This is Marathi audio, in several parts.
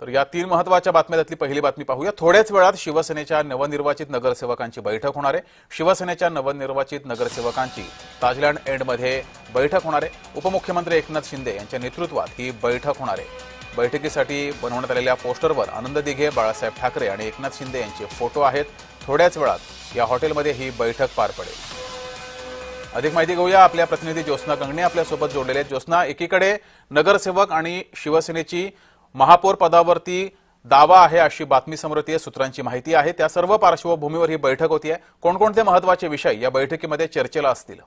तर या तीन महत्त्वाच्या बातम्यातली पहिली बातमी पाहूया। थोड्याच वेळात शिवसेनेच्या नवनिर्वाचित नगरसेवकांची बैठक होणार आहे। शिवसेनेच्या नवनिर्वाचित नगरसेवकांची ताजलँड एंडमध्ये बैठक होणार आहे। उपमुख्यमंत्री एकनाथ शिंदे यांच्या नेतृत्वात ही बैठक होणार आहे। बैठकीसाठी बनवण्यात आलेल्या पोस्टरवर आनंद दिघे, बाळासाहेब ठाकरे आणि एकनाथ शिंदे यांचे फोटो आहेत। थोड्याच वेळात या हॉटेलमध्ये ही बैठक पार पडेल। अधिक माहिती घेऊया, आपल्या प्रतिनिधी ज्योत्स्ना गंगणे आपल्यासोबत जोडलेले आहेत। ज्योत्स्ना, एकीकडे नगरसेवक आणि शिवसेनेची महापौर पदावरती दावा आहे अशी बातमी समोर येते, सूत्रांची माहिती आहे। त्या सर्व पार्श्वभूमीवर ही बैठक होतीये। कोणकोणते महत्त्वाचे विषय या बैठकीमध्ये चर्चेला असतील?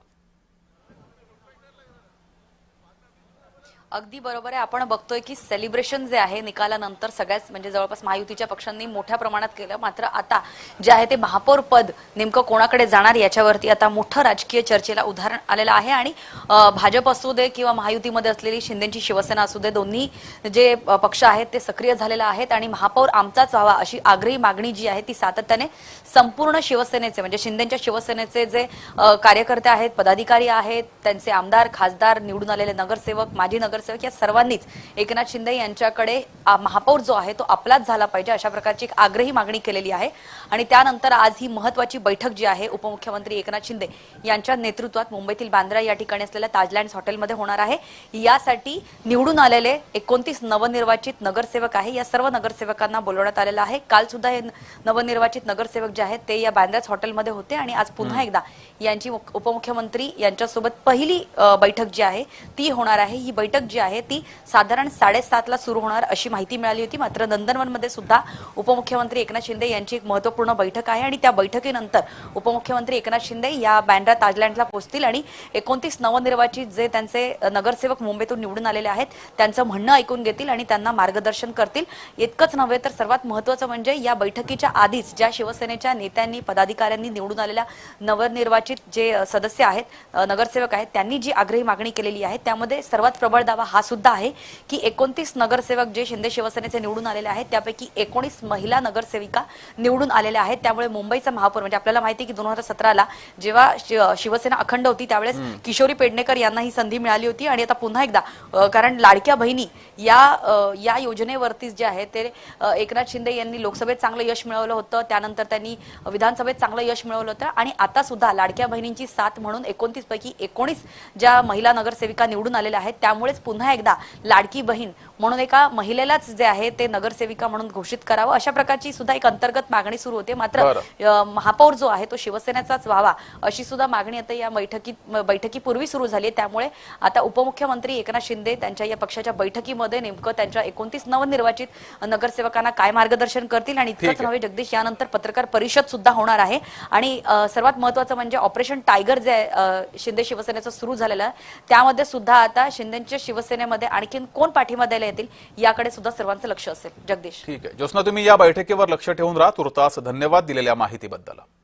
अगदी बरोबर आहे। आपण बघतोय की सेलिब्रेशन जे आहे निकालानंतर सगळ्याच म्हणजे जवळपास महायुतीच्या पक्षांनी मोठ्या प्रमाणात केलं। मात्र आता जे आहे ते महापौर पद नेमकं कोणाकडे जाणार याच्यावरती आता मोठं राजकीय चर्चेला उदाहरण आलेलं आहे। आणि भाजप असू दे किंवा महायुतीमध्ये असलेली शिंदेची शिवसेना असू दे, दोन्ही जे पक्ष आहेत ते सक्रिय झालेले आहेत आणि महापौर आमचाच व्हावा अशी आग्रही मागणी जी आहे ती सातत्याने संपूर्ण शिवसेनेचे म्हणजे शिंदेच्या शिवसेनेचे जे कार्यकर्ते आहेत, पदाधिकारी आहेत, त्यांचे आमदार, खासदार, निवडून आलेले नगरसेवक, माजी नगरसेवक या सर्वांनीच एकनाथ शिंदे यांच्याकडे महापौर जो आहे तो आपलाच झाला पाहिजे अशा प्रकारची एक आग्रही मागणी केलेली आहे। आणि त्यानंतर आज ही महत्त्वाची बैठक जी आहे उपमुख्यमंत्री एकनाथ शिंदे यांच्या नेतृत्वात मुंबईतील बांद्रा या ठिकाणी असलेल्या ताजलँड्स हॉटेलमध्ये होणार आहे। यासाठी निवडून आलेले 29 नवनिर्वाचित नगरसेवक आहे, या सर्व नगरसेवकांना बोलवण्यात आलेलं आहे। काल सुद्धा हे नवनिर्वाचित नगरसेवक जे आहेत ते या बांद्राच हॉटेलमध्ये होते आणि आज पुन्हा एकदा यांची उपमुख्यमंत्री यांच्यासोबत पहिली बैठक जी आहे ती होणार आहे। ही बैठक जी आहे ती साधारण 7:30 ला सुरू होणार अशी माहिती मिळाली होती। मात्र नंदनवनमध्ये सुद्धा उपमुख्यमंत्री एकनाथ शिंदे यांची एक महत्त्वपूर्ण बैठक आहे आणि त्या बैठकीनंतर उपमुख्यमंत्री एकनाथ शिंदे या बांद्रा ताजलँडला पोहोचतील आणि 29 नवनिर्वाचित जे त्यांचे नगरसेवक मुंबईतून निवडून आलेले आहेत त्यांचं म्हणणं ऐकून घेतील आणि त्यांना मार्गदर्शन करतील। इतकंच नव्हे तर सर्वात महत्त्वाचं म्हणजे या बैठकीच्या आधीच ज्या शिवसेनेच्या नेत्यांनी, पदाधिकाऱ्यांनी निवडून आलेल्या नवनिर्वाचित जे सदस्य आहेत, नगरसेवक आहेत, त्यांनी जी आग्रही मागणी केलेली आहे त्यामध्ये सर्वात प्रबळ दावा हा सुद्धा आहे की 29 नगरसेवक जे शिंदे शिवसेनेचे निवडून आलेले आहेत त्यापैकी 19 महिला नगरसेविका निवडून आलेल्या आहेत। त्यामुळे मुंबईचा महापौर म्हणजे आपल्याला माहिती की 2017ला जेव्हा शिवसेना अखंड होती त्यावेळेस किशोरी पेडणेकर यांना ही संधी मिळाली होती आणि आता पुन्हा एकदा कारण लाडक्या बहिणी या योजनेवरती जे आहे ते एकनाथ शिंदे यांनी लोकसभेत चांगलं यश मिळवलं होतं, त्यानंतर त्यांनी विधानसभेत चांगलं यश मिळवलं होतं आणि आता सुद्धा लाडक्या बहिणींची साथ म्हणून 29 पैकी 19 ज्या महिला नगरसेविका निवडून आलेल्या आहेत त्यामुळेच पुन्हा एकदा लाडकी बहीण म्हणून एका महिलेलाच जे आहे ते नगरसेविका म्हणून घोषित करावं अशा प्रकारची सुद्धा एक अंतर्गत मागणी सुरू होते। मात्र महापौर जो आहे तो शिवसेनेचाच व्हावा अशी सुद्धा मागणी आता या बैठकीपूर्वी सुरू झाली आहे। त्यामुळे आता उपमुख्यमंत्री एकनाथ शिंदे त्यांच्या या पक्षाच्या बैठकीमध्ये नेमकं त्यांच्या 29 नवनिर्वाचित नगरसेवकांना काय मार्गदर्शन करतील आणि इतकंच नव्हे जगदीश, यानंतर पत्रकार परिषद सुद्धा होणार आहे आणि सर्वात महत्त्वाचं म्हणजे ऑपरेशन टायगर जे शिंदे शिवसेनेचं सुरू झालेलं आहे त्यामध्ये सुद्धा आता शिंदेच्या शिवसेनेमध्ये आणखीन कोण पाठिंबा द्यायला येतील याकडे सुद्धा सर्वांचं लक्ष असेल। जगदीश, ठीक आहे ज्योत्स्ना, तुम्ही या बैठकीवर लक्ष ठेवून राहा। तुर्तास धन्यवाद दिलेल्या माहितीबद्दल।